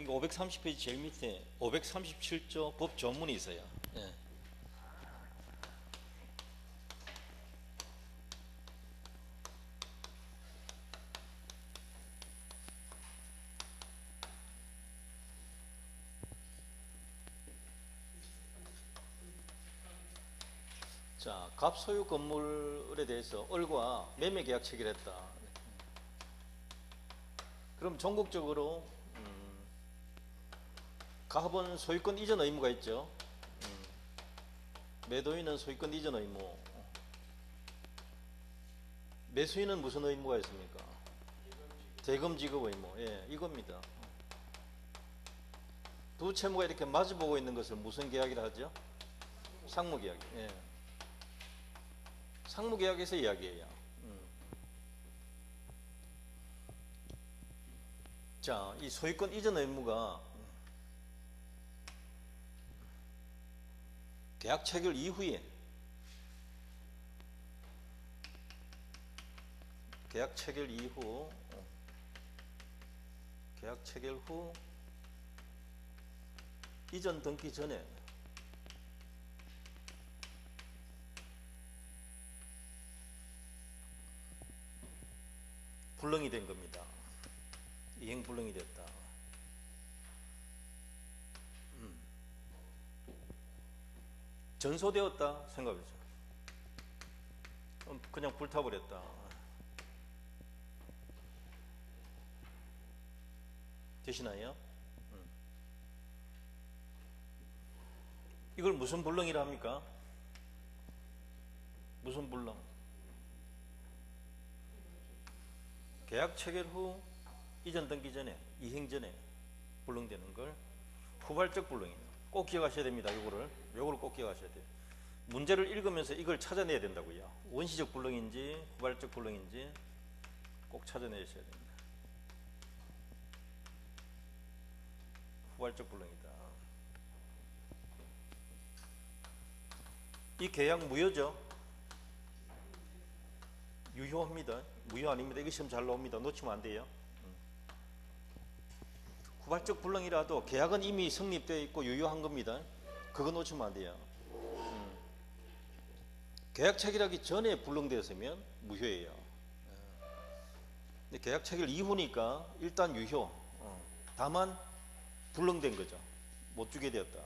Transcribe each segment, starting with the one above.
이게 530페이지 제일 밑에 537조 법 조문이 있어요. 예. 자, 갑소유 건물에 대해서 을과 매매 계약 체결했다. 그럼 전국적으로 갑은 소유권 이전 의무가 있죠. 매도인은 소유권 이전 의무. 매수인은 무슨 의무가 있습니까? 대금 지급 의무. 예, 이겁니다. 두 채무가 이렇게 마주보고 있는 것을 무슨 계약이라 하죠? 상무계약. 예. 상무계약에서 이야기해요. 자, 이 소유권 이전 의무가 계약 체결 이후에 계약 체결 후 이전 등기 전에 불능이 된 겁니다. 이행 불능이 됐다. 전소되었다 생각해보죠. 그냥 불타버렸다. 되시나요? 이걸 무슨 불능이라 합니까? 무슨 불능? 계약 체결 후 이전 등기 전에, 이행 전에 불능되는 걸 후발적 불능이에요. 꼭 기억하셔야 됩니다. 요거를 꼭 기억하셔야 돼요. 문제를 읽으면서 이걸 찾아내야 된다고요. 원시적 불능인지 후발적 불능인지 꼭 찾아내셔야 됩니다. 후발적 불능이다. 이 계약 무효죠. 유효합니다. 무효 아닙니다. 이거 시험 잘 나옵니다. 놓치면 안 돼요. 후발적 불능이라도 계약은 이미 성립되어 있고 유효한 겁니다. 그거 놓치면 안 돼요. 계약 체결하기 전에 불능되었으면 무효예요. 근데 계약 체결 이후니까 일단 유효. 다만 불능된 거죠. 못 주게 되었다.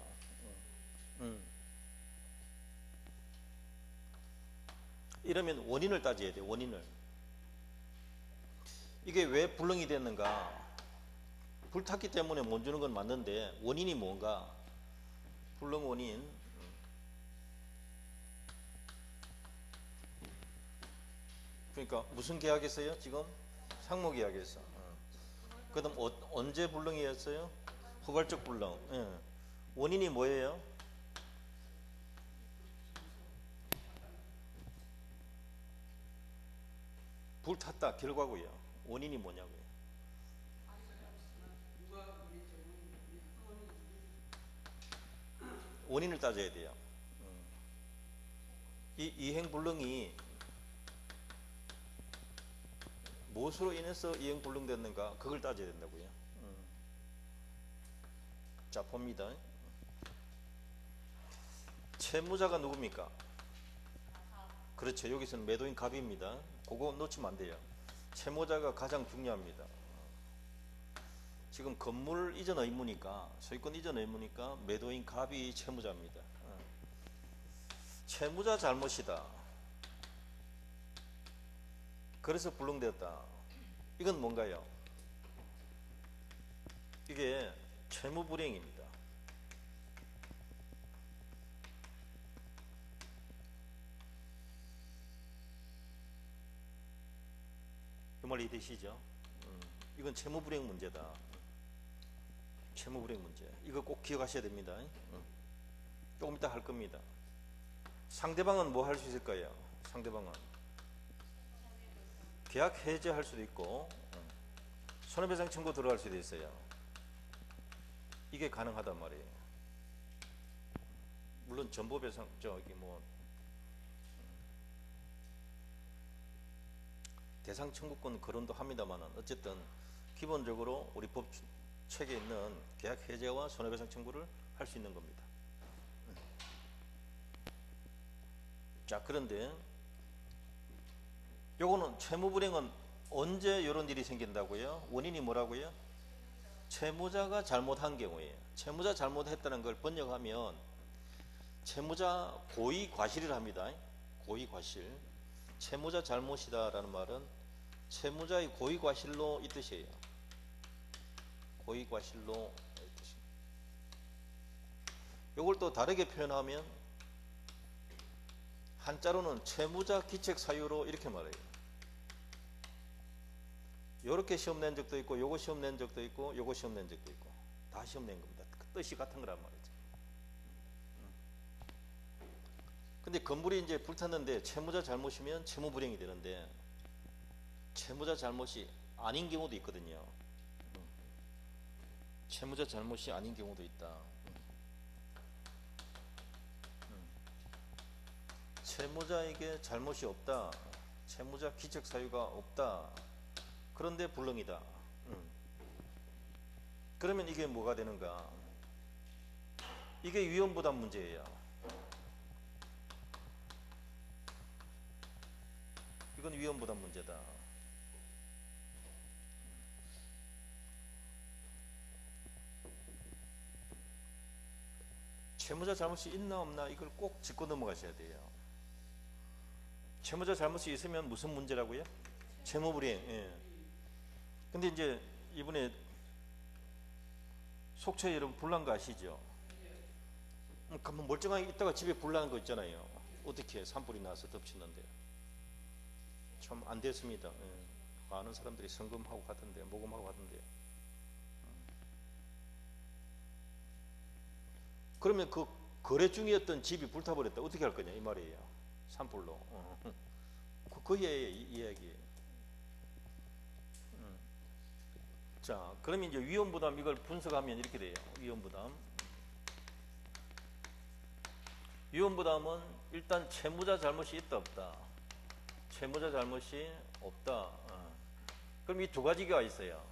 이러면 원인을 따져야 돼요. 원인을. 이게 왜 불능이 됐는가? 불탔기 때문에 못 주는 건 맞는데 원인이 뭔가? 불능 원인. 그러니까 무슨 계약에서요? 지금 상무계약에서. 그다음 언제 불능이었어요? 후발적 불능. 예. 원인이 뭐예요? 불탔다 결과고요. 원인이 뭐냐고요? 원인을 따져야 돼요. 이 이행 불능이 무엇으로 인해서 이행 불능됐는가 그걸 따져야 된다고요. 자 봅니다. 채무자가 누굽니까? 그렇죠. 여기서는 매도인 갑입니다. 그거 놓치면 안 돼요. 채무자가 가장 중요합니다. 지금 건물 이전 의무니까, 소유권 이전 의무니까 매도인 갑이 채무자입니다. 채무자 잘못이다. 그래서 불능되었다. 이건 뭔가요? 이게 채무불이행입니다. 그 말 이해되시죠? 이건 채무불이행 문제다. 채무불이행 문제. 이거 꼭 기억하셔야 됩니다. 조금 이따 할 겁니다. 상대방은 뭐 할 수 있을 거예요? 상대방은 계약 해제할 수도 있고 손해배상 청구 들어갈 수도 있어요. 이게 가능하단 말이에요. 물론 전보배상 저기 뭐 대상 청구권 거론도 합니다만은 어쨌든 기본적으로 우리 법 책에 있는 계약 해제와 손해배상 청구를 할 수 있는 겁니다. 자, 그런데 요거는 채무불이행은 언제 이런 일이 생긴다고요? 원인이 뭐라고요? 채무자가 잘못한 경우에요. 채무자 잘못했다는 걸 번역하면 채무자 고의과실을 합니다. 고의과실. 채무자 잘못이다라는 말은 채무자의 고의과실로 이 뜻이에요. 고의과실로 이 뜻입니다. 이걸 또 다르게 표현하면 한자로는 채무자 기책 사유로 이렇게 말해요. 요렇게 시험 낸 적도 있고 요거 시험 낸 적도 있고 요거 시험 낸 적도 있고 다 시험 낸 겁니다. 그 뜻이 같은 거란 말이죠. 근데 건물이 이제 불탔는데 채무자 잘못이면 채무불이행이 되는데 채무자 잘못이 아닌 경우도 있거든요. 채무자 잘못이 아닌 경우도 있다. 채무자에게 잘못이 없다. 채무자 기책 사유가 없다. 그런데 불능이다. 그러면 이게 뭐가 되는가? 이게 위험부담 문제예요. 이건 위험부담 문제다. 채무자 잘못이 있나 없나 이걸 꼭 짚고 넘어가셔야 돼요. 채무자 잘못이 있으면 무슨 문제라고요? 채무불이행. 예. 근데 이제 이번에 속초에 여러분 불난 거 아시죠? 가만 멀쩡하게 있다가 집에 불나는 거 있잖아요. 어떻게 산불이 나서 덮쳤는데 참 안 됐습니다. 예. 많은 사람들이 성금하고 가던데 모금하고 가던데. 그러면 그 거래 중이었던 집이 불타버렸다. 어떻게 할 거냐 이 말이에요. 산불로. 그 이야기예요. 자, 그러면 이제 위험부담 이걸 분석하면 이렇게 돼요. 위험부담. 위험부담은 일단 채무자 잘못이 있다 없다. 채무자 잘못이 없다. 그럼 이 두 가지가 있어요.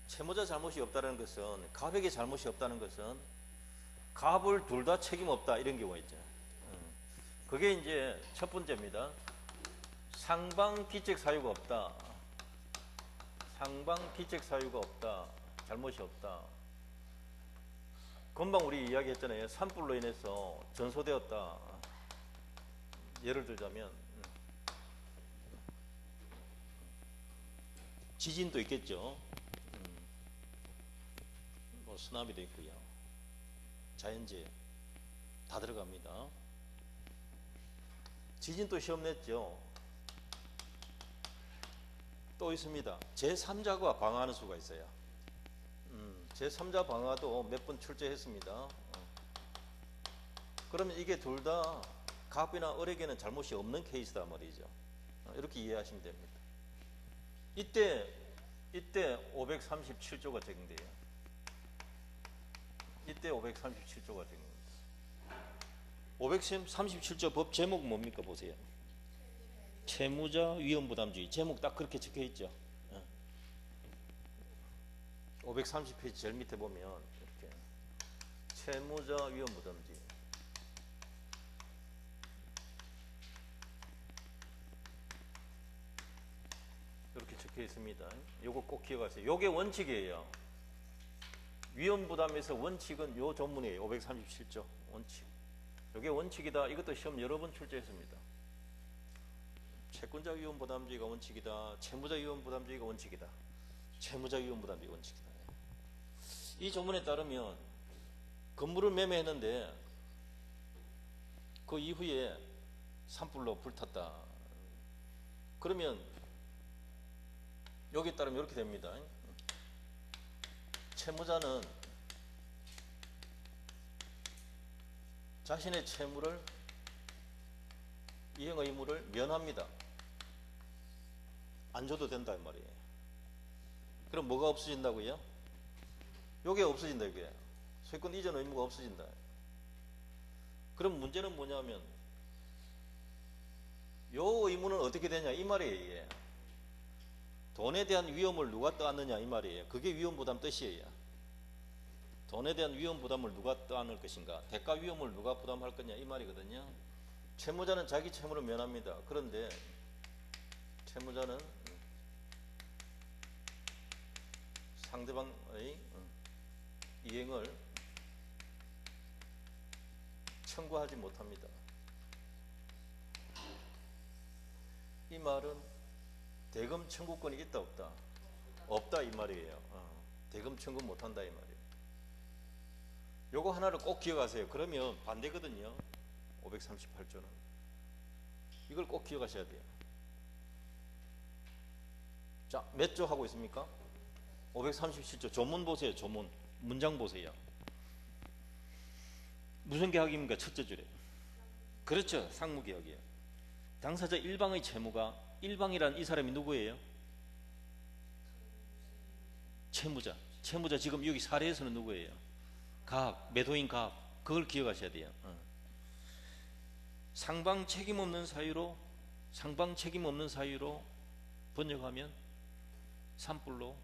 채무자 잘못이 없다는 것은 갑에게 잘못이 없다는 것은 갑을 둘 다 책임 없다 이런 경우가 있죠. 그게 이제 첫 번째입니다. 상방 기책 사유가 없다. 상방 기책 사유가 없다. 잘못이 없다. 금방 우리 이야기했잖아요. 산불로 인해서 전소되었다. 예를 들자면 지진도 있겠죠. 뭐 쓰나미도 있고요. 자연재해 다 들어갑니다. 지진도 시험 냈죠. 또 있습니다. 제3자가 방어하는 수가 있어요. 제3자 방어도 몇 번 출제했습니다. 그러면 이게 둘 다 갑이나 을에게는 잘못이 없는 케이스다 말이죠. 이렇게 이해하시면 됩니다. 이때 537조가 적용돼요. 이때 537조가 적용됩니다. 537조 법 제목 뭡니까 보세요. 채무자 위험부담주의. 제목 딱 그렇게 적혀 있죠. 530페이지 제일 밑에 보면 이렇게 채무자 위험부담주의. 이렇게 적혀 있습니다. 요거 꼭 기억하세요. 요게 원칙이에요. 위험부담에서 원칙은 요 전문이에요. 537조 원칙. 요게 원칙이다. 이것도 시험 여러 번 출제했습니다. 채권자 위험부담주의가 원칙이다. 채무자 위험부담주의가 원칙이다. 채무자 위험부담주의 원칙이다. 이 조문에 따르면 건물을 매매했는데 그 이후에 산불로 불탔다. 그러면 여기에 따르면 이렇게 됩니다. 채무자는 자신의 채무를 이행 의무를 면합니다. 안 줘도 된다 이 말이에요. 그럼 뭐가 없어진다고요? 요게 없어진다 이게. 소유권 이전 의무가 없어진다. 그럼 문제는 뭐냐면 요 의무는 어떻게 되냐 이 말이에요. 이게. 돈에 대한 위험을 누가 떠안느냐 이 말이에요. 그게 위험 부담 뜻이에요. 돈에 대한 위험 부담을 누가 떠안을 것인가, 대가 위험을 누가 부담할 거냐 이 말이거든요. 채무자는 자기 채무를 면합니다. 그런데 채무자는 상대방의 이행을 청구하지 못합니다. 이 말은 대금 청구권이 있다 없다? 없다 이 말이에요. 대금 청구 못한다 이 말이에요. 요거 하나를 꼭 기억하세요. 그러면 반대거든요. 538조는 이걸 꼭 기억하셔야 돼요. 자, 몇 조 하고 있습니까? 537조. 조문 보세요. 조문 문장 보세요. 무슨 계약입니까? 첫째 줄에. 그렇죠. 상무계약이에요. 당사자 일방의 채무가, 일방이란 이 사람이 누구예요? 채무자. 채무자 지금 여기 사례에서는 누구예요? 갑, 매도인 갑. 그걸 기억하셔야 돼요. 상방 책임 없는 사유로, 상방 책임 없는 사유로 번역하면 산불로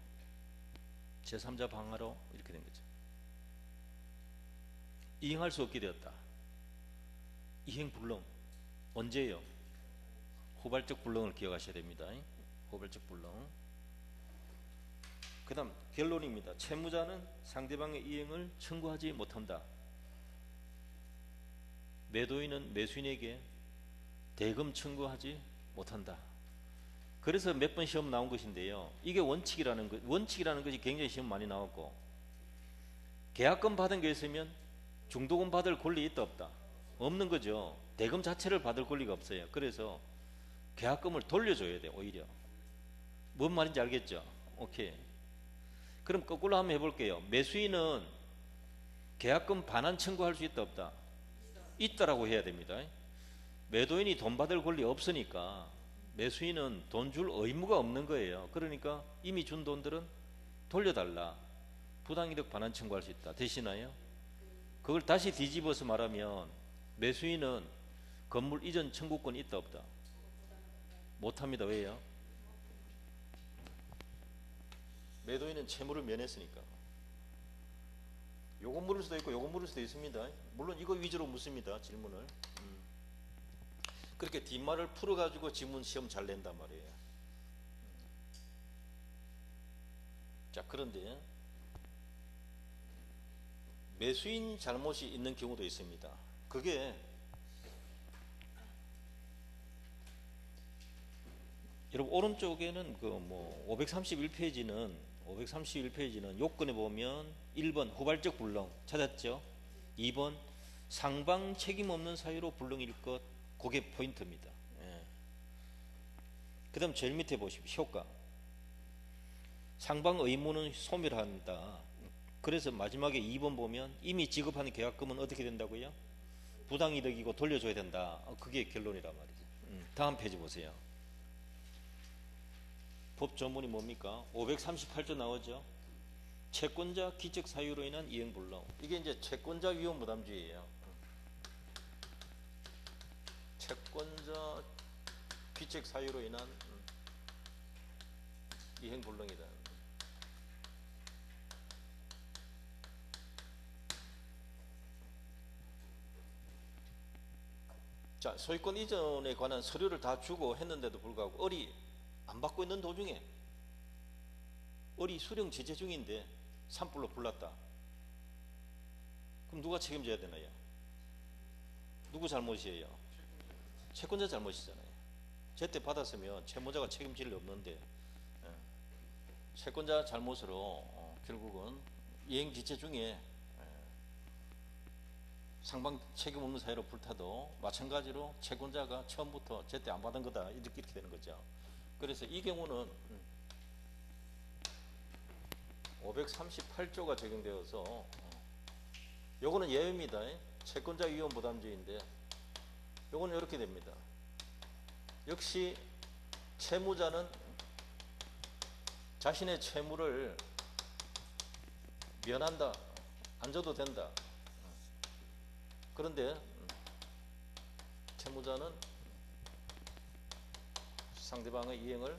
제3자 방하로 이렇게 된 거죠. 이행할 수 없게 되었다. 이행 불능. 언제예요? 후발적 불능을 기억하셔야 됩니다. 후발적 불능. 그 다음 결론입니다. 채무자는 상대방의 이행을 청구하지 못한다. 매도인은 매수인에게 대금 청구하지 못한다. 그래서 몇 번 시험 나온 것인데요. 이게 원칙이라는 것, 원칙이라는 것이 굉장히 시험 많이 나왔고, 계약금 받은 게 있으면 중도금 받을 권리 있다 없다? 없는 거죠. 대금 자체를 받을 권리가 없어요. 그래서 계약금을 돌려줘야 돼. 오히려 뭔 말인지 알겠죠? 오케이. 그럼 거꾸로 한번 해볼게요. 매수인은 계약금 반환 청구할 수 있다 없다? 있다라고 해야 됩니다. 매도인이 돈 받을 권리 없으니까 매수인은 돈 줄 의무가 없는 거예요. 그러니까 이미 준 돈들은 돌려달라. 부당이득 반환 청구할 수 있다. 되시나요? 그걸 다시 뒤집어서 말하면 매수인은 건물 이전 청구권이 있다 없다? 못합니다. 왜요? 매도인은 채무를 면했으니까. 요거 물을 수도 있고 요거 물을 수도 있습니다. 물론 이거 위주로 묻습니다. 질문을. 그렇게 뒷말을 풀어가지고 지문 시험 잘 낸단 말이에요. 자, 그런데 매수인 잘못이 있는 경우도 있습니다. 그게 여러분 오른쪽에는 그 뭐 531페이지는 요건에 보면 1번 후발적 불능 찾았죠? 2번 상방 책임 없는 사유로 불능일 것, 그게 포인트입니다. 예. 그 다음 제일 밑에 보십시오. 효과. 상방 의무는 소멸한다. 그래서 마지막에 2번 보면 이미 지급한 계약금은 어떻게 된다고요? 부당이득이고 돌려줘야 된다. 그게 결론이란 말이죠. 다음 페이지 보세요. 법 조문이 뭡니까? 538조 나오죠. 채권자 기적 사유로 인한 이행불능. 이게 이제 채권자 위험 부담주의예요. 채권자 귀책 사유로 인한 이행불능이다. 자, 소유권 이전에 관한 서류를 다 주고 했는데도 불구하고 을이 안 받고 있는 도중에 을이 수령 제재 중인데 산불로 불났다. 그럼 누가 책임져야 되나요? 누구 잘못이에요? 채권자 잘못이잖아요. 제때 받았으면 채무자가 책임질 리 없는데 채권자 잘못으로 결국은 이행 지체 중에 상방 책임 없는 사유로 불타도 마찬가지로 채권자가 처음부터 제때 안 받은 거다 이렇게 되는 거죠. 그래서 이 경우는 538조가 적용되어서 요거는 예외입니다. 채권자 위험 부담주의인데 요거는 이렇게 됩니다. 역시 채무자는 자신의 채무를 면한다. 안 줘도 된다. 그런데 채무자는 상대방의 이행을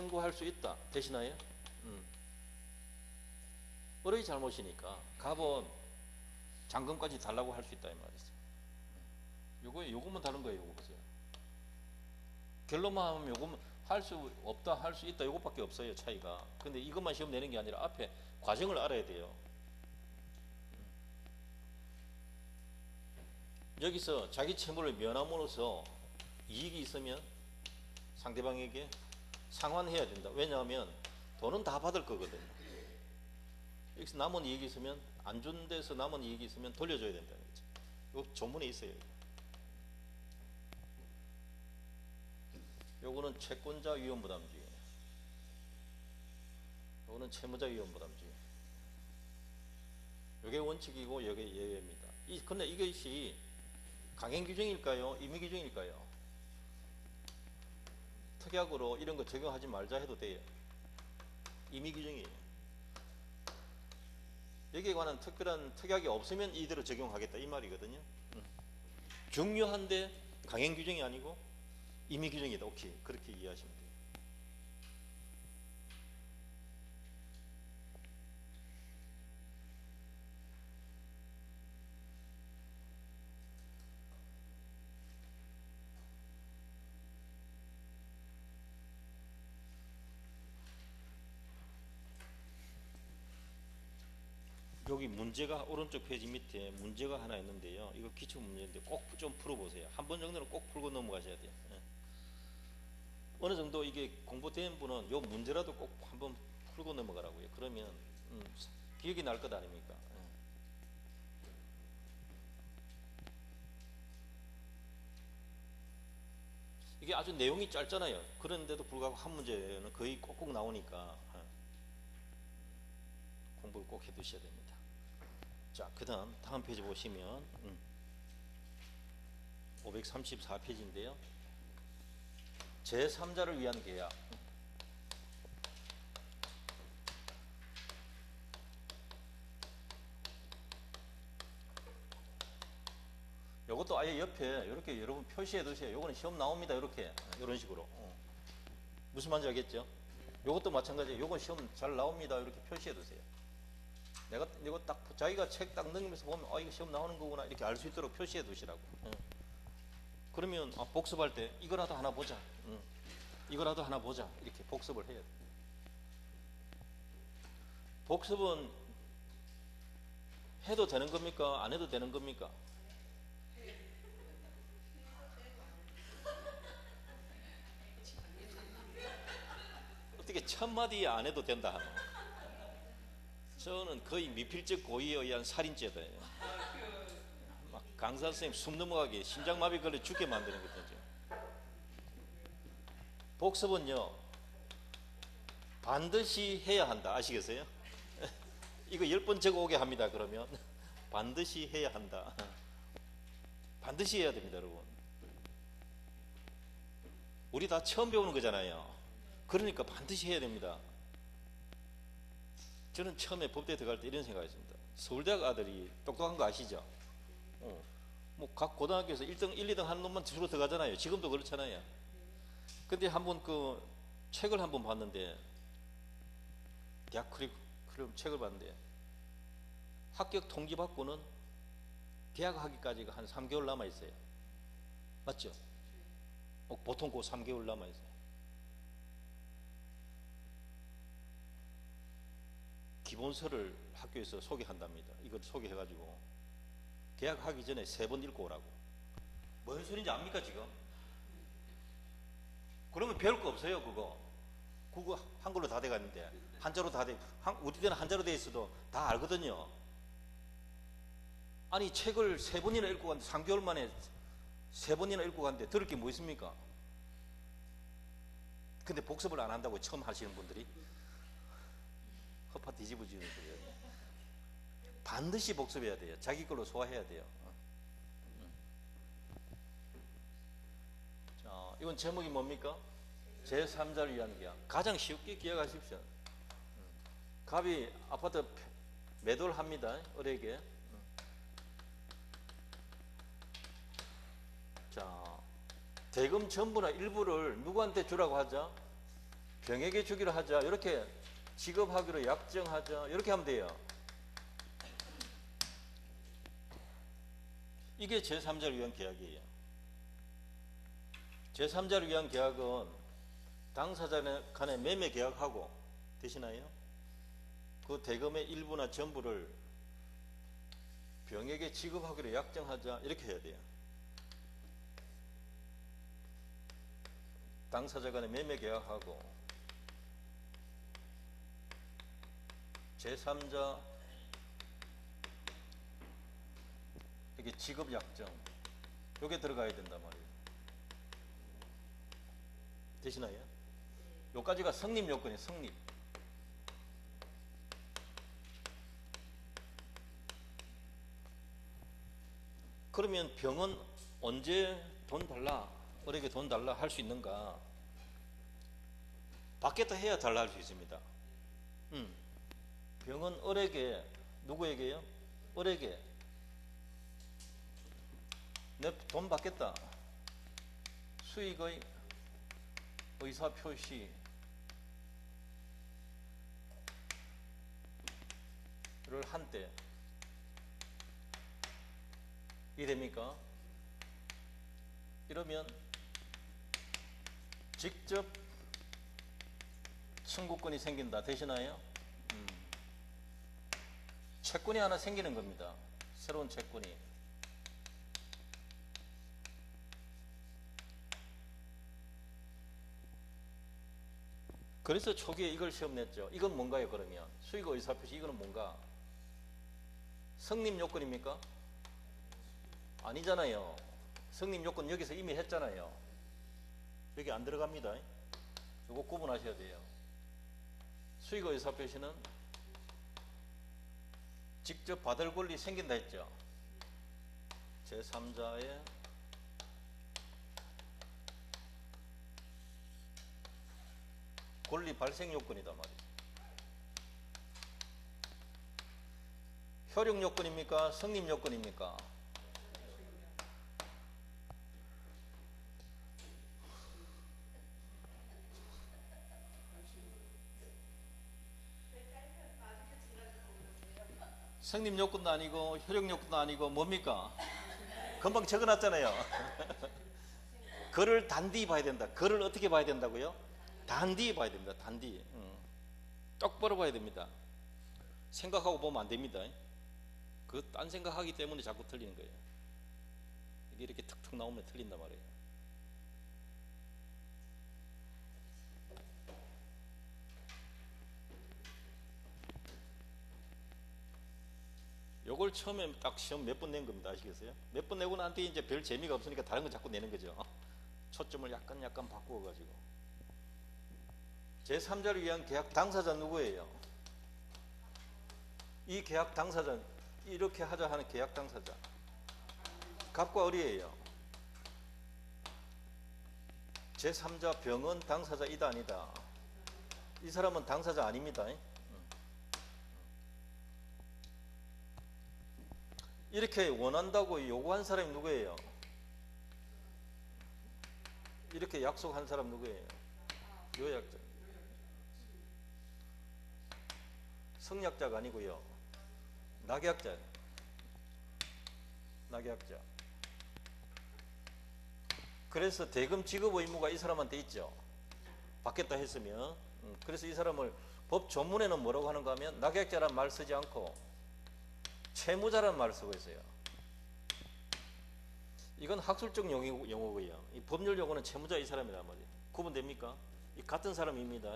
청구할 수 있다. 되시나요? 어뢰의 잘못이니까 갑은 잔금까지 달라고 할 수 있다 이 말이죠. 요거만 다른 거예요. 요거 보세요. 결론만 하면 요거만 할 수 없다, 할 수 있다 요것밖에 없어요. 차이가. 근데 이것만 시험 내는 게 아니라 앞에 과정을 알아야 돼요. 여기서 자기 채무를 면함으로써 이익이 있으면 상대방에게 상환해야 된다. 왜냐하면 돈은 다 받을 거거든요. 여기서 남은 이익이 있으면, 안 준 데서 남은 이익이 있으면 돌려줘야 된다는 거죠. 요 조문에 있어요. 요거는 채권자 위험 부담주의, 요거는 채무자 위험 부담주의. 요게 원칙이고 요게 예외입니다. 근데 이것이 강행 규정일까요? 임의 규정일까요? 특약으로 이런 거 적용하지 말자 해도 돼요. 임의 규정이에요. 여기에 관한 특별한 특약이 없으면 이대로 적용하겠다 이 말이거든요. 중요한데 강행 규정이 아니고 임의 규정이다. 오케이. 그렇게 이해하시면 돼요. 여기 문제가 오른쪽 페이지 밑에 문제가 하나 있는데요. 이거 기출 문제인데 꼭 좀 풀어보세요. 한 번 정도는 꼭 풀고 넘어가셔야 돼요. 어느 정도 이게 공부된 분은 요 문제라도 꼭 한번 풀고 넘어가라고요. 그러면 기억이 날 것 아닙니까? 이게 아주 내용이 짧잖아요. 그런데도 불구하고 한 문제는 거의 꼭꼭 나오니까 공부를 꼭 해두셔야 됩니다. 자, 그 다음 페이지 보시면 534페이지인데요. 제3자를 위한 계약. 이것도 아예 옆에 이렇게 여러분 표시해 두세요. 이거는 시험 나옵니다. 이렇게 이런 식으로. 무슨 말인지 알겠죠? 이것도 마찬가지예요. 이건 시험 잘 나옵니다. 이렇게 표시해 두세요. 내가 이거 딱 자기가 책 딱 넘기면서 보면 이거 시험 나오는 거구나 이렇게 알 수 있도록 표시해 두시라고. 그러면 복습할 때 이거라도 하나 보자. 이거라도 하나 보자. 이렇게 복습을 해야 돼. 복습은 해도 되는 겁니까? 안 해도 되는 겁니까? 어떻게 첫 마디 안 해도 된다 하노? 저는 거의 미필적 고의에 의한 살인죄다예요. 막 강사 선생님 숨 넘어가게 심장마비 걸려 죽게 만드는 거죠. 복습은요 반드시 해야 한다. 아시겠어요? 이거 10번 적어오게 합니다. 그러면 반드시 해야 한다. 반드시 해야 됩니다. 여러분, 우리 다 처음 배우는 거잖아요. 그러니까 반드시 해야 됩니다. 저는 처음에 법대에 들어갈 때 이런 생각했습니다. 서울대학 아들이 똑똑한 거 아시죠? 뭐 각 고등학교에서 1등, 1, 2등 하는 놈만 주로 들어가잖아요. 지금도 그렇잖아요. 근데 한번 그 책을 한번 봤는데, 대학 커리큘럼 책을 봤는데 합격 통지 받고는 계약하기까지가 한 3개월 남아 있어요. 맞죠? 보통 그 3개월 남아 있어요. 기본서를 학교에서 소개한답니다. 이걸 소개해가지고 계약하기 전에 3번 읽고 오라고. 뭔 소리인지 압니까 지금? 그러면 배울 거 없어요. 그거 한글로 다 돼가는데 한자로 다 돼. 우리 때는 한자로 돼 있어도 다 알거든요. 아니 책을 3번이나 읽고 갔는데 3개월 만에 3번이나 읽고 갔는데 들을 게 뭐 있습니까? 근데 복습을 안 한다고 처음 하시는 분들이 허파 뒤집어지는 거예요. 반드시 복습해야 돼요. 자기 걸로 소화해야 돼요. 자, 이건 제목이 뭡니까? 제3자를 위한 계약. 가장 쉽게 기억하십시오. 갑이 아파트 매도를 합니다. 을에게. 자, 대금 전부나 일부를 누구한테 주라고 하죠? 병에게 주기로 하자. 이렇게 지급하기로 약정하자. 이렇게 하면 돼요. 이게 제3자를 위한 계약이에요. 제3자를 위한 계약은 당사자 간의 매매 계약하고 되시나요? 그 대금의 일부나 전부를 병에게 지급하기로 약정하자. 이렇게 해야 돼요. 당사자 간의 매매 계약하고 제3자 이렇게 지급 약정 요게 들어가야 된단 말이에요. 되시나요? 요까지가 성립 요건이에요. 성립. 그러면 병은 언제 돈 달라, 을에게 돈 달라 할 수 있는가? 받겠다 해야 달라 할 수 있습니다. 병은 을에게, 누구에게요? 을에게 내 돈 받겠다. 수익의 의사표시를 한때 이됩니까? 이러면 직접 청구권이 생긴다. 되시나요? 채권이 하나 생기는 겁니다. 새로운 채권이. 그래서 초기에 이걸 시험 냈죠. 이건 뭔가요? 그러면 수익 의사표시 이거는 뭔가? 성립 요건입니까? 아니잖아요. 성립 요건 여기서 이미 했잖아요. 여기 안 들어갑니다. 이거 구분하셔야 돼요. 수익 의사표시는 직접 받을 권리 생긴다 했죠. 제3자의 권리 발생 요건이다 말이에요. 효력 요건입니까? 성립 요건입니까? 성립 요건도 아니고 효력 요건도 아니고 뭡니까? 금방 적어놨잖아요. 글을 단디 봐야 된다. 글을 어떻게 봐야 된다고요? 단디 봐야 됩니다. 단디. 똑바로 봐야 됩니다. 생각하고 보면 안 됩니다. 그 딴 생각하기 때문에 자꾸 틀리는 거예요. 이게 이렇게 툭툭 나오면 틀린단 말이에요. 요걸 처음에 딱 시험 몇 번 낸 겁니다. 아시겠어요? 몇 번 내고 난 뒤에 이제 별 재미가 없으니까 다른 거 자꾸 내는 거죠. 초점을 약간 바꾸어 가지고. 제3자를 위한 계약 당사자 누구예요? 이 계약 당사자, 이렇게 하자 하는 계약 당사자 갑과 을이에요. 제3자 병은 당사자 이다 아니다? 이 사람은 당사자 아닙니다. 이렇게 원한다고 요구한 사람이 누구예요? 이렇게 약속한 사람 누구예요? 요약자. 성약자가 아니고요. 낙약자. 낙약자. 그래서 대금 지급 의무가 이 사람한테 있죠. 받겠다 했으면. 그래서 이 사람을 법 전문에는 뭐라고 하는가 하면 낙약자란 말 쓰지 않고 채무자란 말을 쓰고 있어요. 이건 학술적 용어고요. 이 법률 용어는 채무자 이 사람이란 말이에요. 구분됩니까? 이 같은 사람입니다.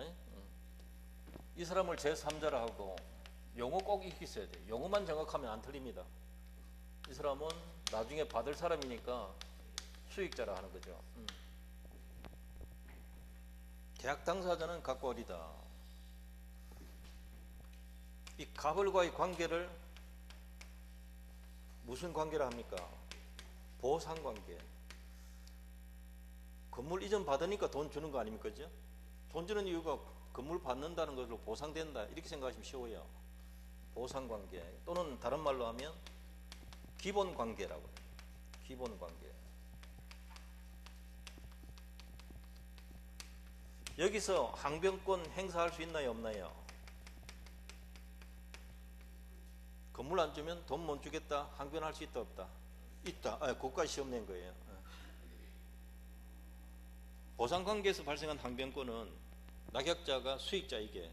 이 사람을 제3자라 하고 용어 꼭 익히 써야 돼요. 용어만 정확하면 안 틀립니다. 이 사람은 나중에 받을 사람이니까 수익자라 하는 거죠. 계약 당사자는 갑과 을이다. 이 갑을과의 관계를 무슨 관계라 합니까? 보상관계. 건물 이전 받으니까 돈 주는 거 아닙니까? 그죠? 돈 주는 이유가 건물 받는다는 것으로 보상된다. 이렇게 생각하시면 쉬워요. 보상관계 또는 다른 말로 하면 기본관계라고 해요. 기본관계. 여기서 항변권 행사할 수 있나요, 없나요? 건물 안 주면 돈 못 주겠다. 항변할 수 있다, 없다? 있다. 그것까지 시험 낸 거예요. 보상관계에서 발생한 항변권은 낙약자가 수익자에게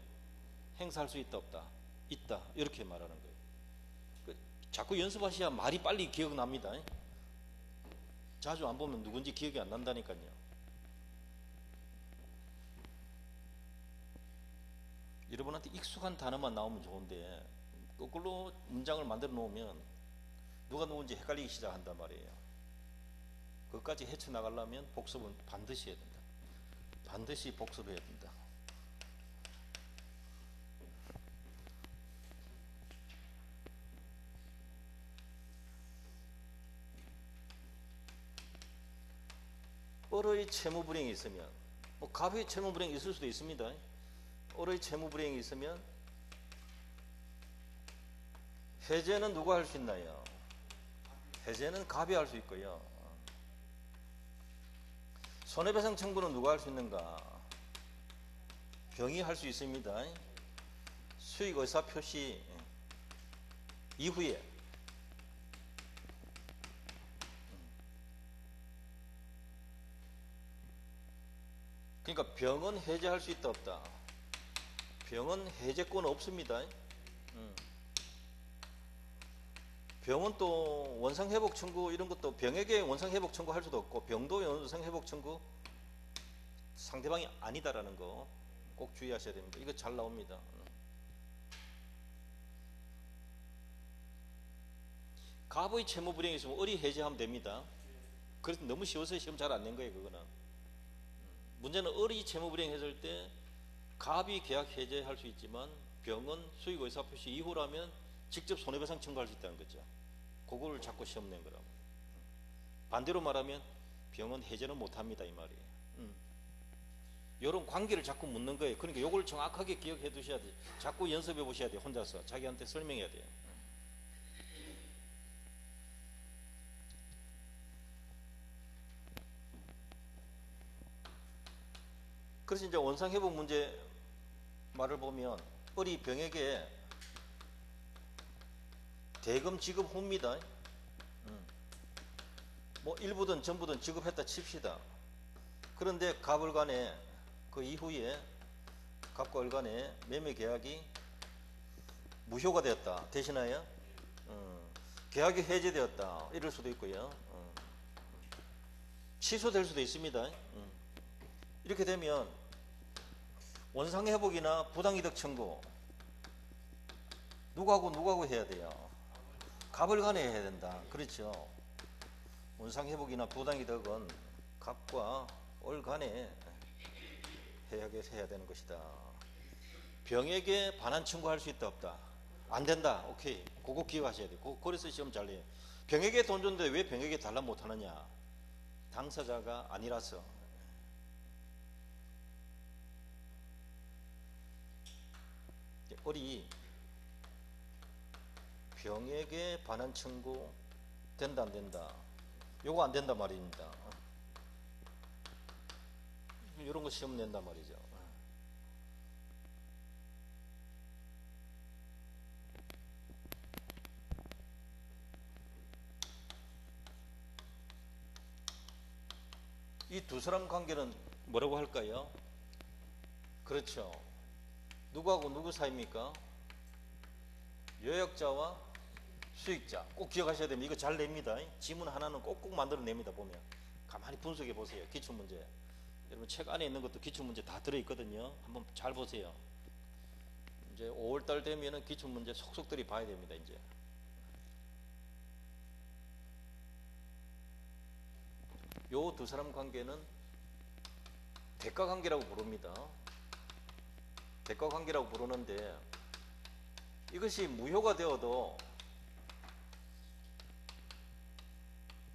행사할 수 있다, 없다? 있다. 이렇게 말하는 거예요. 자꾸 연습하셔야 말이 빨리 기억납니다. 자주 안 보면 누군지 기억이 안 난다니까요. 여러분한테 익숙한 단어만 나오면 좋은데 거꾸로 문장을 만들어 놓으면 누가 누군지 헷갈리기 시작한단 말이에요. 그것까지 헤쳐나가려면 복습은 반드시 해야 된다. 반드시 복습해야 된다. 을의 채무불이행이 있으면, 갑의 채무불이행이 있을 수도 있습니다. 을의 채무불이행이 있으면 해제는 누가 할 수 있나요? 해제는 갑이 할 수 있고요. 손해배상 청구는 누가 할 수 있는가? 병이 할 수 있습니다. 수익 의사 표시 이후에 그러니까 병은 해제할 수 있다, 없다? 병은 해제권 없습니다. 병은 또 원상회복 청구 이런 것도 병에게 원상회복 청구 할 수도 없고 병도 원상회복 청구 상대방이 아니다라는 거 꼭 주의하셔야 됩니다. 이거 잘 나옵니다. 갑의 채무불이행이 있으면 을이 해제하면 됩니다. 그래서 너무 쉬워서 시험 잘 안 낸 거예요. 그거는 문제는 을이 채무불이행 했을 때 갑이 계약 해제할 수 있지만 병은 수익 의사표시 이후라면 직접 손해배상 청구할 수 있다는 거죠. 그걸 자꾸 시험 낸 거라고. 반대로 말하면 병은 해제는 못합니다 이 말이에요. 이런 관계를 자꾸 묻는 거예요. 그러니까 이걸 정확하게 기억해 두셔야 돼요. 자꾸 연습해 보셔야 돼요. 혼자서 자기한테 설명해야 돼요. 그래서 이제 원상회복 문제 말을 보면 을이 병에게 대금 지급 후입니다. 뭐 일부든 전부든 지급했다 칩시다. 그런데 갑을 간에 그 이후에 갑과 을 간에 매매 계약이 무효가 되었다. 대신하여 계약이 해제되었다. 이럴 수도 있고요. 취소될 수도 있습니다. 이렇게 되면 원상회복이나 부당이득 청구 누구하고 해야 돼요? 갑을 간에 해야 된다. 그렇죠. 원상회복이나 부당이득은 갑과 을 간에 해야 되는 것이다. 병에게 반환 청구할 수 있다, 없다? 안 된다. 오케이. 그거 기억하셔야 돼요. 그래서 시험 잘 내요. 병에게 돈 줬는데 왜 병에게 달라 못하느냐? 당사자가 아니라서. 을이 병에게 반환 청구 된다, 안 된다? 요거 안 된다 말입니다. 이런 거 시험 낸단 말이죠. 이 두 사람 관계는 뭐라고 할까요? 그렇죠. 누구하고 누구 사이입니까? 여역자와 수익자. 꼭 기억하셔야 됩니다. 이거 잘 냅니다. 지문 하나는 꼭꼭 만들어냅니다. 보면 가만히 분석해 보세요. 기출문제. 여러분 책 안에 있는 것도 기출문제 다 들어있거든요. 한번 잘 보세요. 이제 5월달 되면은 기출문제 속속들이 봐야 됩니다. 이제 요 두 사람 관계는 대가관계라고 부릅니다. 대가관계라고 부르는데 이것이 무효가 되어도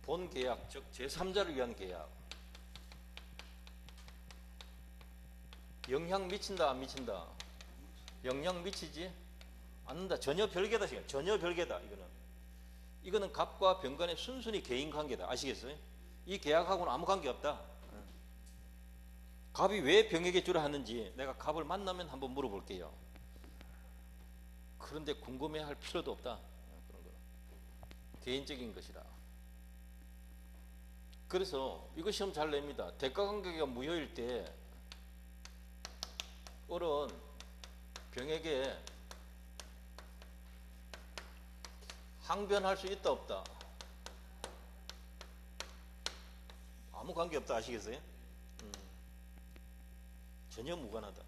본 계약, 즉 제3자를 위한 계약 영향 미친다, 안 미친다? 영향 미치지 않는다. 전혀 별개다. 전혀 별개다. 이거는 갑과 병 간의 순순히 개인 관계다. 아시겠어요? 이 계약하고는 아무 관계 없다. 갑이 왜 병에게 주라 하는지 내가 갑을 만나면 한번 물어볼게요. 그런데 궁금해할 필요도 없다. 그런 거 개인적인 것이라. 그래서 이거 시험 잘 냅니다. 대가관계가 무효일 때 을은 병에게 항변할 수 있다 없다? 아무 관계 없다. 아시겠어요? 전혀 무관하다.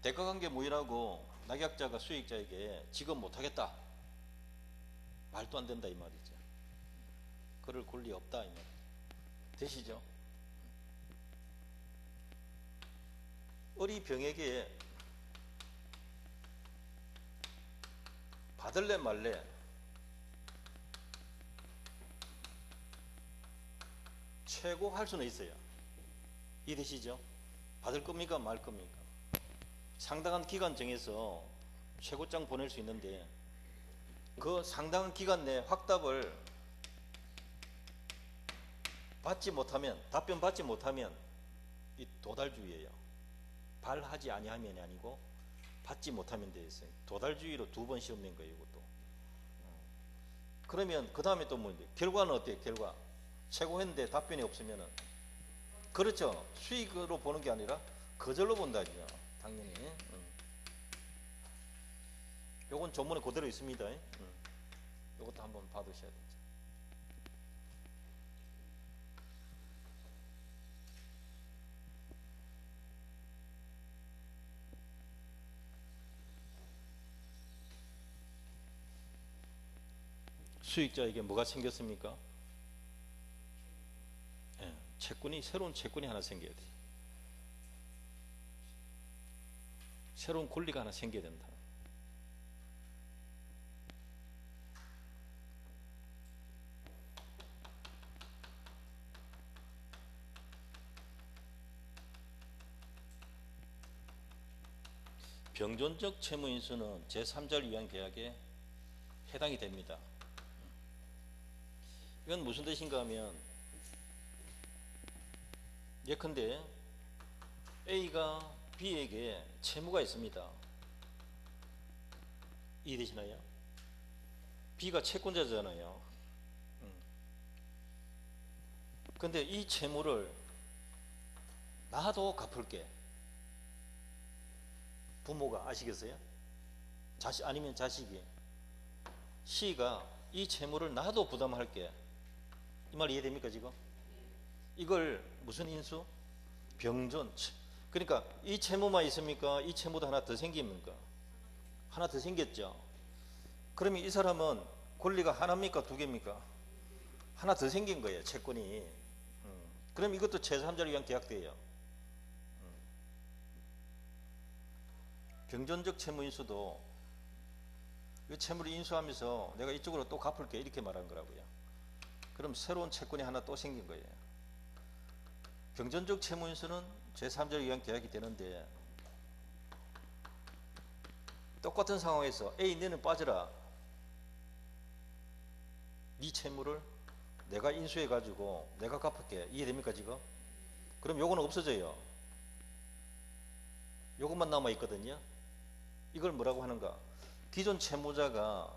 대가관계 무효라고 낙약자가 수익자에게 지급 못하겠다. 말도 안 된다 이 말이죠. 그럴 권리 없다 이 말. 되시죠? 을이 병에게 받을래 말래 최고할 수는 있어요. 이해되시죠? 받을 겁니까 말 겁니까? 상당한 기간 정해서 최고장 보낼 수 있는데 그 상당한 기간 내에 확답을 받지 못하면, 답변 받지 못하면 이 도달주의예요. 발하지 아니하면이 아니고 받지 못하면 되어 있어요. 도달주의로 2번 시험 낸 거예요. 이것도. 그러면 그 다음에 또 뭔데? 결과는 어때요? 결과 최고했는데 답변이 없으면은, 그렇죠. 수익으로 보는 게 아니라 거절로 본다죠. 당연히. 요건 전문에 그대로 있습니다. 요것도 한번 봐두셔야 되죠. 수익자에게 뭐가 생겼습니까? 예, 채권이, 새로운 채권이 하나 생겨야 돼요. 새로운 권리가 하나 생겨야 된다. 병존적 채무인수는 제3자를 위한 계약에 해당이 됩니다. 이건 무슨 뜻인가 하면, 예컨대 A가 B에게 채무가 있습니다. 이해되시나요? B가 채권자잖아요. 근데 이 채무를 나도 갚을게. 부모가, 아시겠어요? 아니면 자식이, C가 이 채무를 나도 부담할게. 이 말 이해됩니까 지금? 이걸 무슨 인수? 병존. 그러니까 이 채무만 있습니까? 이 채무도 하나 더 생깁니까? 하나 더 생겼죠. 그러면 이 사람은 권리가 하나입니까? 2개입니까? 하나 더 생긴 거예요. 채권이. 그럼 이것도 제3자를 위한 계약돼요. 병존적 채무 인수도 이 채무를 인수하면서 내가 이쪽으로 또 갚을게 이렇게 말한 거라고요. 그럼 새로운 채권이 하나 또 생긴 거예요. 병존적 채무 인수는 제3자를 위한 계약이 되는데, 똑같은 상황에서 A 너는 빠져라. 네 채무를 내가 인수해 가지고 내가 갚을게. 이해됩니까 지금? 그럼 요거는 없어져요. 요것만 남아 있거든요. 이걸 뭐라고 하는가? 기존 채무자가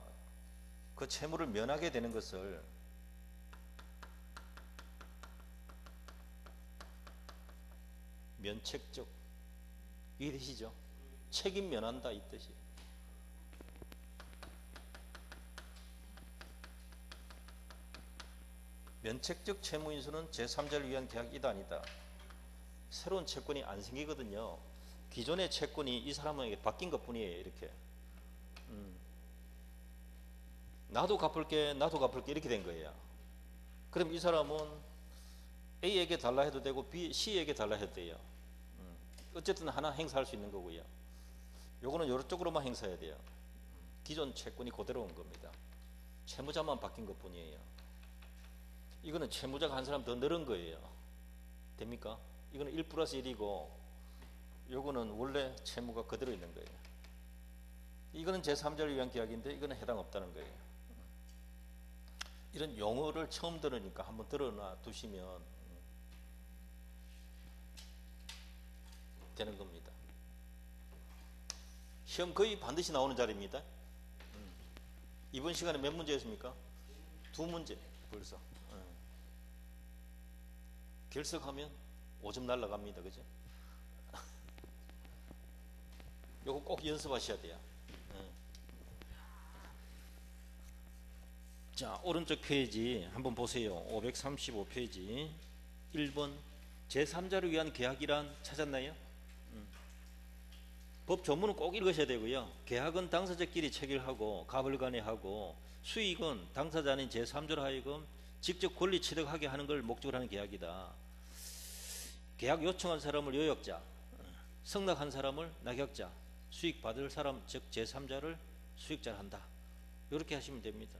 그 채무를 면하게 되는 것을 면책적, 이해되시죠? 책임 면한다 이 뜻이. 면책적 채무인수는 제3자를 위한 계약이다 아니다. 새로운 채권이 안 생기거든요. 기존의 채권이 이 사람에게 바뀐 것 뿐이에요. 이렇게 나도 갚을게 이렇게 된 거예요. 그럼 이 사람은 A에게 달라 해도 되고 C에게 달라 해도 돼요. 어쨌든 하나 행사할 수 있는 거고요. 요거는 이쪽으로만 행사해야 돼요. 기존 채권이 그대로 온 겁니다. 채무자만 바뀐 것 뿐이에요. 이거는 채무자가 한 사람 더 늘은 거예요. 됩니까? 이거는 1+1이고 요거는 원래 채무가 그대로 있는 거예요. 이거는 제3자를 위한 계약인데 이거는 해당 없다는 거예요. 이런 용어를 처음 들으니까 한번 들어놔 두시면 되는 겁니다. 시험 거의 반드시 나오는 자리입니다. 이번 시간에 몇 문제였습니까? 2문제 벌써. 결석하면 5점 날라갑니다. 그죠? 요거 꼭 연습하셔야 돼요. 자, 오른쪽 페이지 한번 보세요. 535페이지 1번 제3자를 위한 계약이란 찾았나요? 법 조문은 꼭 읽으셔야 되고요. 계약은 당사자끼리 체결하고 가불간회하고 수익은 당사자 아닌 제3자로 하여금 직접 권리 취득하게 하는 걸 목적으로 하는 계약이다. 계약 요청한 사람을 요역자, 승낙한 사람을 낙역자, 수익 받을 사람 즉 제3자를 수익자로 한다. 이렇게 하시면 됩니다.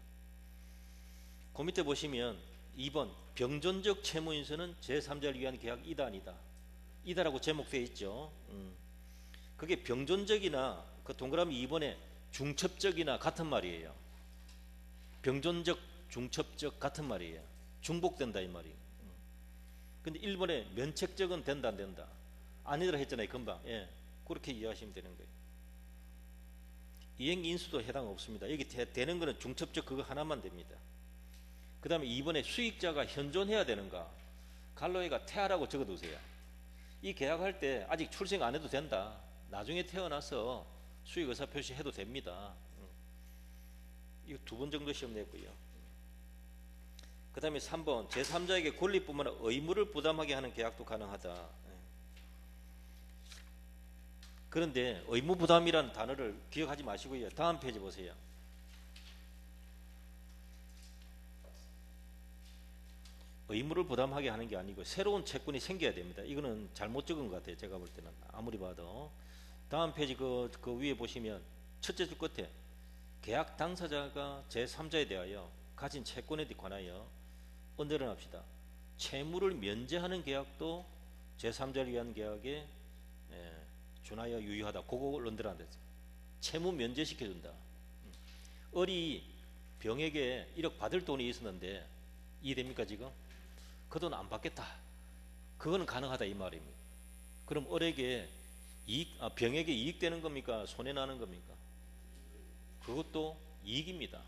그 밑에 보시면 2번 병존적 채무인수는 제3자를 위한 계약이다 아니다. 이다라고 제목되어 있죠. 그게 병존적이나 그 동그라미 2번에 중첩적이나 같은 말이에요. 병존적, 중첩적 같은 말이에요. 중복된다 이 말이에요. 근데 1번에 면책적은 된다 안 된다. 아니더라 했잖아요 금방. 예, 그렇게 이해하시면 되는 거예요. 이행인수도 해당 없습니다. 여기 되는 거는 중첩적 그거 하나만 됩니다. 그 다음에 2번에 수익자가 현존해야 되는가. 갈로에가 태아라고 적어두세요. 이 계약할 때 아직 출생 안 해도 된다. 나중에 태어나서 수익 의사 표시해도 됩니다. 이거 2번 정도 시험 냈고요. 그 다음에 3번 제3자에게 권리뿐만 아니라 의무를 부담하게 하는 계약도 가능하다. 그런데 의무 부담이라는 단어를 기억하지 마시고요. 다음 페이지 보세요. 의무를 부담하게 하는 게 아니고 새로운 채권이 생겨야 됩니다. 이거는 잘못 적은 것 같아요. 제가 볼 때는 아무리 봐도. 다음 페이지 그 위에 보시면 첫째 줄 끝에 계약 당사자가 제3자에 대하여 가진 채권에 관하여 언제를 합시다. 채무를 면제하는 계약도 제3자를 위한 계약에 준하여 유효하다. 그걸 언제를 채무 면제시켜준다. 을이 병에게 1억 받을 돈이 있었는데 이해됩니까 지금? 그 돈 안 받겠다. 그거는 가능하다 이 말입니다. 그럼 을에게 병에게 이익되는 겁니까? 손해나는 겁니까? 그것도 이익입니다.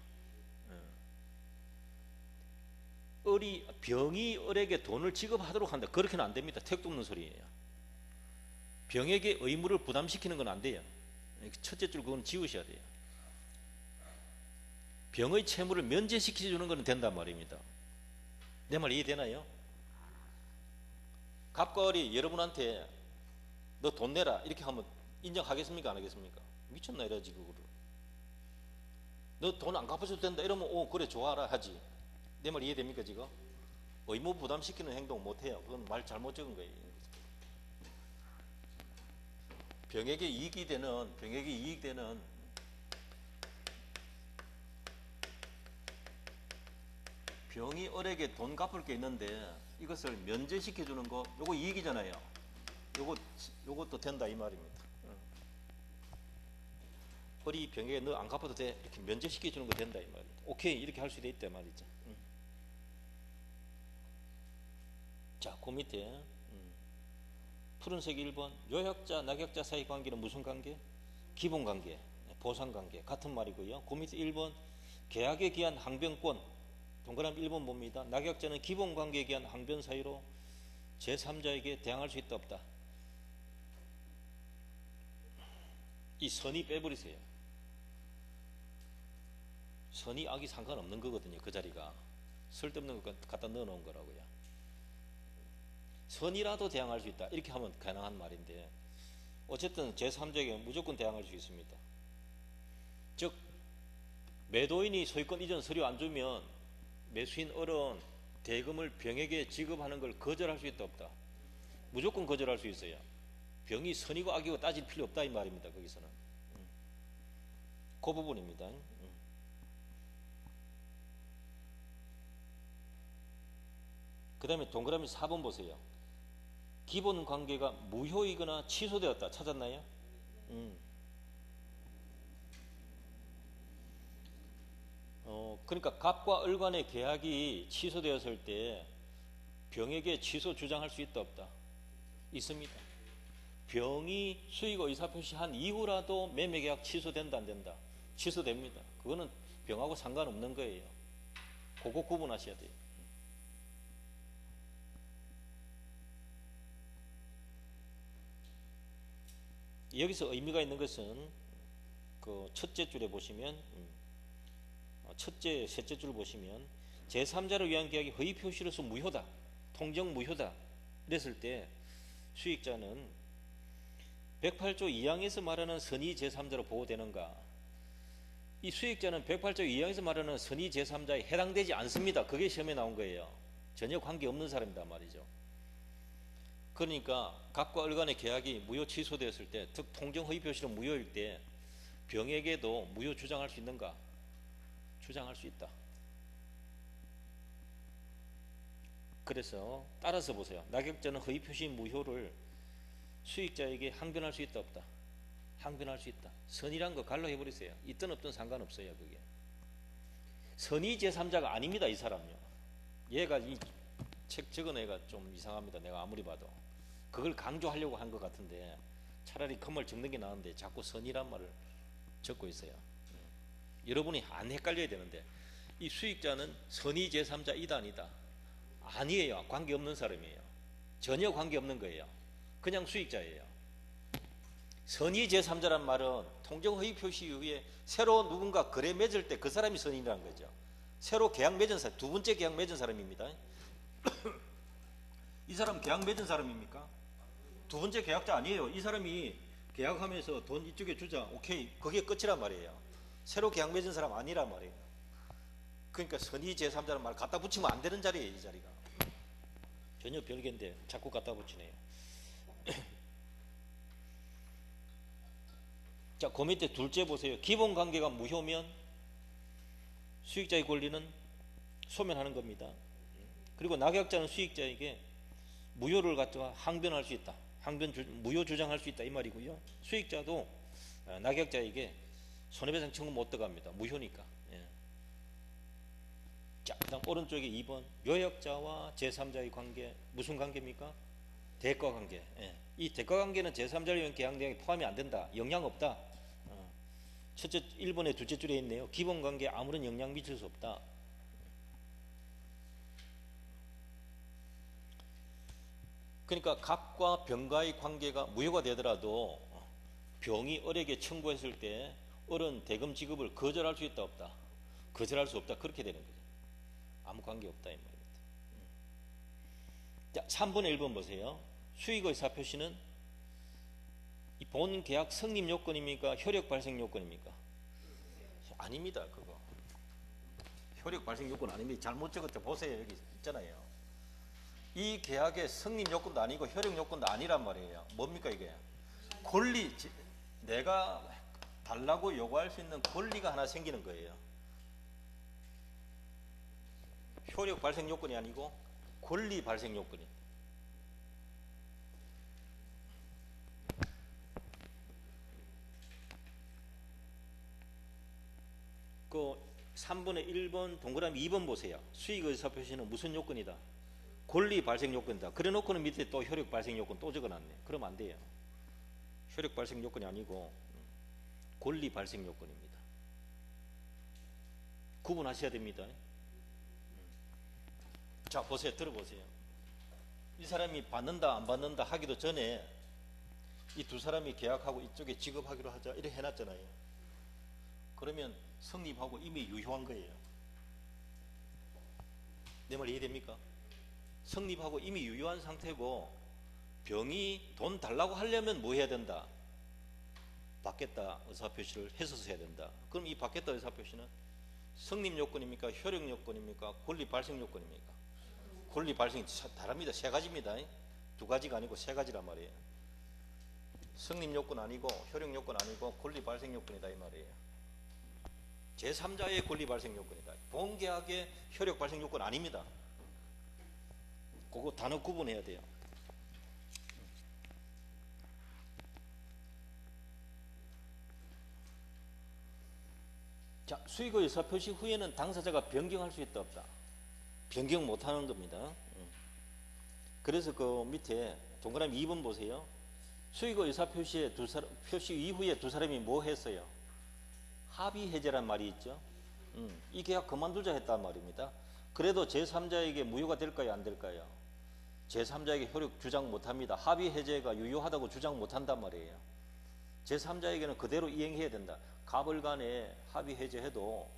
병이 을에게 돈을 지급하도록 한다. 그렇게는 안 됩니다. 택도 없는 소리예요. 병에게 의무를 부담시키는 건 안 돼요. 첫째 줄 그건 지우셔야 돼요. 병의 채무를 면제시켜주는 건 된단 말입니다. 내 말 이해되나요? 갑과 을이 여러분한테 너 돈 내라 이렇게 하면 인정하겠습니까? 안 하겠습니까? 미쳤나 이러지 그거를. 너 돈 안 갚아줘도 된다 이러면 그래 좋아라 하지. 내 말 이해됩니까 지금? 의무 부담시키는 행동 못해요. 그건 말 잘못 적은 거예요. 병에게 이익이 되는 병이 을에게 돈 갚을 게 있는데 이것을 면제시켜 주는 거 요거 이익이잖아요. 요것도 된다 이 말입니다. 을이 병에게 너 안 갚아도 돼 이렇게 면제시켜 주는 거 된다 이 말입니다. 오케이 이렇게 할 수도 있다 말이죠. 자, 그 밑에 푸른색 1번 요약자 낙약자 사이 관계는 무슨 관계? 기본관계, 보상관계 같은 말이고요. 그 밑에 1번 계약에 기한 항변권 동그라미 1번 봅니다. 낙약자는 기본관계에 기한 항변 사유로 제3자에게 대항할 수 있다 없다. 이 선이 빼버리세요. 선이 악이 상관없는 거거든요. 그 자리가 쓸데없는 거 갖다 넣어놓은 거라고요. 선이라도 대항할 수 있다 이렇게 하면 가능한 말인데 어쨌든 제3자에게 무조건 대항할 수 있습니다. 즉 매도인이 소유권 이전 서류 안 주면 매수인 을은 대금을 병에게 지급하는 걸 거절할 수 있다 없다. 무조건 거절할 수 있어요. 병이 선이고 악이고 따질 필요 없다 이 말입니다. 거기서는 그 부분입니다. 그 다음에 동그라미 4번 보세요. 기본 관계가 무효이거나 취소되었다. 찾았나요? 그러니까 갑과 을 간의 계약이 취소되었을 때 병에게 취소 주장할 수 있다 없다? 있습니다. 병이 수익 의사표시한 이후라도 매매계약 취소된다 안 된다? 취소됩니다. 그거는 병하고 상관없는 거예요. 그거 구분하셔야 돼요. 여기서 의미가 있는 것은 그 첫째 줄에 보시면 첫째, 셋째 줄 보시면 제3자를 위한 계약이 허위 표시로서 무효다, 통정 무효다 이랬을 때 수익자는 108조 2항에서 말하는 선의 제3자로 보호되는가? 이 수익자는 108조 2항에서 말하는 선의 제3자에 해당되지 않습니다. 그게 시험에 나온 거예요. 전혀 관계없는 사람이다 말이죠. 그러니까 갑과 을 간의 계약이 무효 취소되었을 때, 즉 통정 허위 표시로 무효일 때 병에게도 무효 주장할 수 있는가? 주장할 수 있다. 그래서 따라서 보세요. 낙약자는 허위 표시 무효를 수익자에게 항변할 수 있다 없다? 항변할 수 있다. 선의란 거 갈로 해버리세요. 있든 없든 상관없어요. 그게 선의 제3자가 아닙니다. 이 사람요. 얘가 이 책 적은 애가 좀 이상합니다. 내가 아무리 봐도 그걸 강조하려고 한 것 같은데 차라리 컴을 적는 게 나은데 자꾸 선의란 말을 적고 있어요. 여러분이 안 헷갈려야 되는데 이 수익자는 선의 제3자 이다 아니다? 아니에요. 관계없는 사람이에요. 전혀 관계없는 거예요. 그냥 수익자예요. 선의 제3자란 말은 통정허위 표시 이후에 새로 누군가 거래 맺을 때 그 사람이 선의라는 거죠. 새로 계약 맺은 사람, 두 번째 계약 맺은 사람입니다. 이 사람 계약 맺은 사람입니까? 두 번째 계약자 아니에요. 이 사람이 계약하면서 돈 이쪽에 주자, 오케이, 그게 끝이란 말이에요. 새로 계약 맺은 사람 아니란 말이에요. 그러니까 선의 제3자라는 말 갖다 붙이면 안 되는 자리예요. 이 자리가 전혀 별개인데 자꾸 갖다 붙이네요. 자, 그 밑에 둘째 보세요. 기본 관계가 무효면 수익자의 권리는 소멸하는 겁니다. 그리고 낙약자는 수익자에게 무효를 갖다가 항변할 수 있다. 무효 주장할 수 있다 이 말이고요. 수익자도 낙약자에게 손해배상 청구 못 들어갑니다. 무효니까. 예. 자, 그다음 오른쪽에 2번 요약자와 제3자의 관계 무슨 관계입니까? 대가 관계. 예. 이 대가 관계는 제3자를 위한 계약 내용에 포함이 안 된다. 영향 없다. 첫째 1번의 둘째 줄에 있네요. 기본 관계에 아무런 영향 미칠 수 없다. 그러니까 갑과 병과의 관계가 무효가 되더라도 병이 을에게 청구했을 때 을은 대금 지급을 거절할 수 있다 없다? 거절할 수 없다. 그렇게 되는 거죠. 아무 관계 없다 이 말입니다. 자, 3번에 1번 보세요. 수익의 사표시는 이 본 계약 성립 요건입니까? 효력 발생 요건입니까? 아닙니다. 그거 효력 발생 요건 아닙니다. 잘못 적었죠. 보세요. 여기 있잖아요. 이 계약의 성립 요건도 아니고 효력 요건도 아니란 말이에요. 뭡니까 이게? 권리, 내가 달라고 요구할 수 있는 권리가 하나 생기는 거예요. 효력 발생 요건이 아니고 권리 발생 요건이. 그 3번의 1번 동그라미 2번 보세요. 수익 의사표시는 무슨 요건이다? 권리 발생 요건이다. 그래 놓고는 밑에 또 효력 발생 요건 또 적어놨네. 그러면 안 돼요. 효력 발생 요건이 아니고 권리 발생 요건입니다. 구분하셔야 됩니다. 자, 보세요. 들어보세요. 이 사람이 받는다 안 받는다 하기도 전에 이 두 사람이 계약하고 이쪽에 지급하기로 하자 이렇게 해놨잖아요. 그러면 성립하고 이미 유효한 거예요. 내 말 이해됩니까? 성립하고 이미 유효한 상태고 병이 돈 달라고 하려면 뭐 해야 된다? 받겠다 의사표시를 해서 해야 된다. 그럼 이 받겠다 의사표시는 성립 요건입니까? 효력 요건입니까? 권리 발생 요건입니까? 권리 발생이 다릅니다. 세 가지입니다. 두 가지가 아니고 세 가지란 말이에요. 성립 요건 아니고 효력 요건 아니고 권리 발생 요건이다 이 말이에요. 제3자의 권리 발생 요건이다. 본 계약의 효력 발생 요건 아닙니다. 그거 단어 구분해야 돼요. 자, 수익의 의사표시 후에는 당사자가 변경할 수 있다 없다? 변경 못하는 겁니다. 그래서 그 밑에 동그라미 2번 보세요. 수익 의사 표시에 표시 이후에 두 사람이 뭐 했어요? 합의 해제란 말이 있죠. 이 계약 그만두자 했단 말입니다. 그래도 제3자에게 무효가 될까요? 안 될까요? 제3자에게 효력 주장 못합니다. 합의 해제가 유효하다고 주장 못한단 말이에요. 제3자에게는 그대로 이행해야 된다. 갑을 간에 합의 해제해도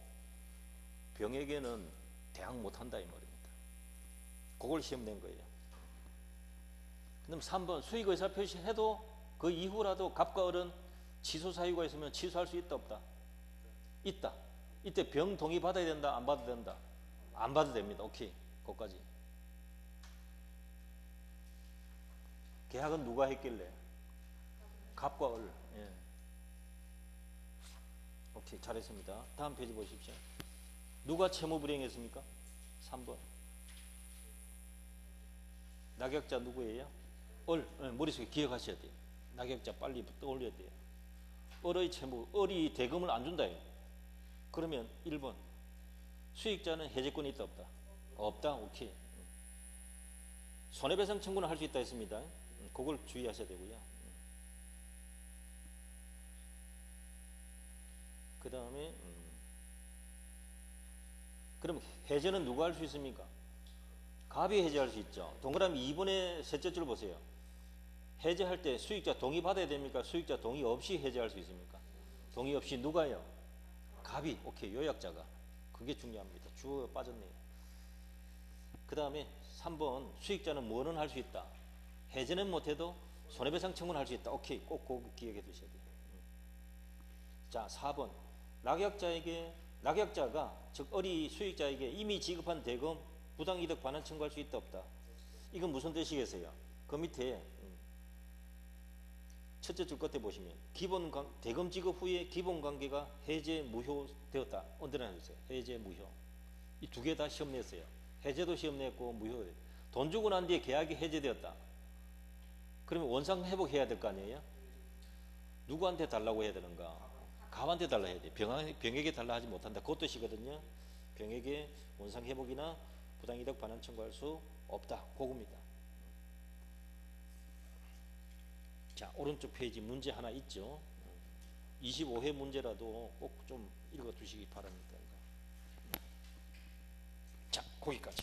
병에게는 대항 못한다 이 말입니다. 그걸 시험 낸 거예요. 그럼 3번 수익 의사 표시해도 그 이후라도 갑과 을은 취소 사유가 있으면 취소할 수 있다 없다? 있다. 이때 병 동의 받아야 된다 안 받아도 된다? 안 받아도 됩니다. 오케이. 거기까지. 계약은 누가 했길래? 갑과 을. 예. 오케이. 잘했습니다. 다음 페이지 보십시오. 누가 채무 불이행했습니까? 3번. 낙약자 누구예요? 을. 머릿속에 기억하셔야 돼요. 낙약자 빨리 떠올려야 돼요. 을의 채무. 을이 대금을 안 준다요. 그러면 1번. 수익자는 해제권이 있다 없다? 없다. 오케이. 손해배상 청구는 할 수 있다 했습니다. 그걸 주의하셔야 되고요. 그 다음에 그럼 해제는 누가 할 수 있습니까? 갑이 해제할 수 있죠. 동그라미 2번의 셋째 줄 보세요. 해제할 때 수익자 동의 받아야 됩니까? 수익자 동의 없이 해제할 수 있습니까? 동의 없이 누가요? 갑이. 오케이. 요약자가. 그게 중요합니다. 주어가 빠졌네요. 그 다음에 3번 수익자는 뭐는 할 수 있다? 해제는 못해도 손해배상 청구는 할 수 있다. 오케이. 꼭 기억해 두셔야 돼요. 자, 4번 낙약자가 즉 을이 수익자에게 이미 지급한 대금 부당이득 반환 청구할 수 있다 없다? 이건 무슨 뜻이겠어요? 그 밑에 첫째 줄 끝에 보시면 대금 지급 후에 기본관계가 해제 무효되었다. 언더라인해주세요. 해제 무효. 이 두 개 다 시험 냈어요. 해제도 시험 냈고 무효. 돈 주고 난 뒤에 계약이 해제되었다. 그러면 원상 회복해야 될 거 아니에요? 누구한테 달라고 해야 되는가? 갑한테 달라 해야 돼. 병에게 달라 하지 못한다. 그것 뜻이거든요. 병에게 원상 회복이나 부당이득 반환 청구할 수 없다. 그겁니다. 자, 오른쪽 페이지 문제 하나 있죠. 25회 문제라도 꼭 좀 읽어 두시기 바랍니다. 자, 거기까지.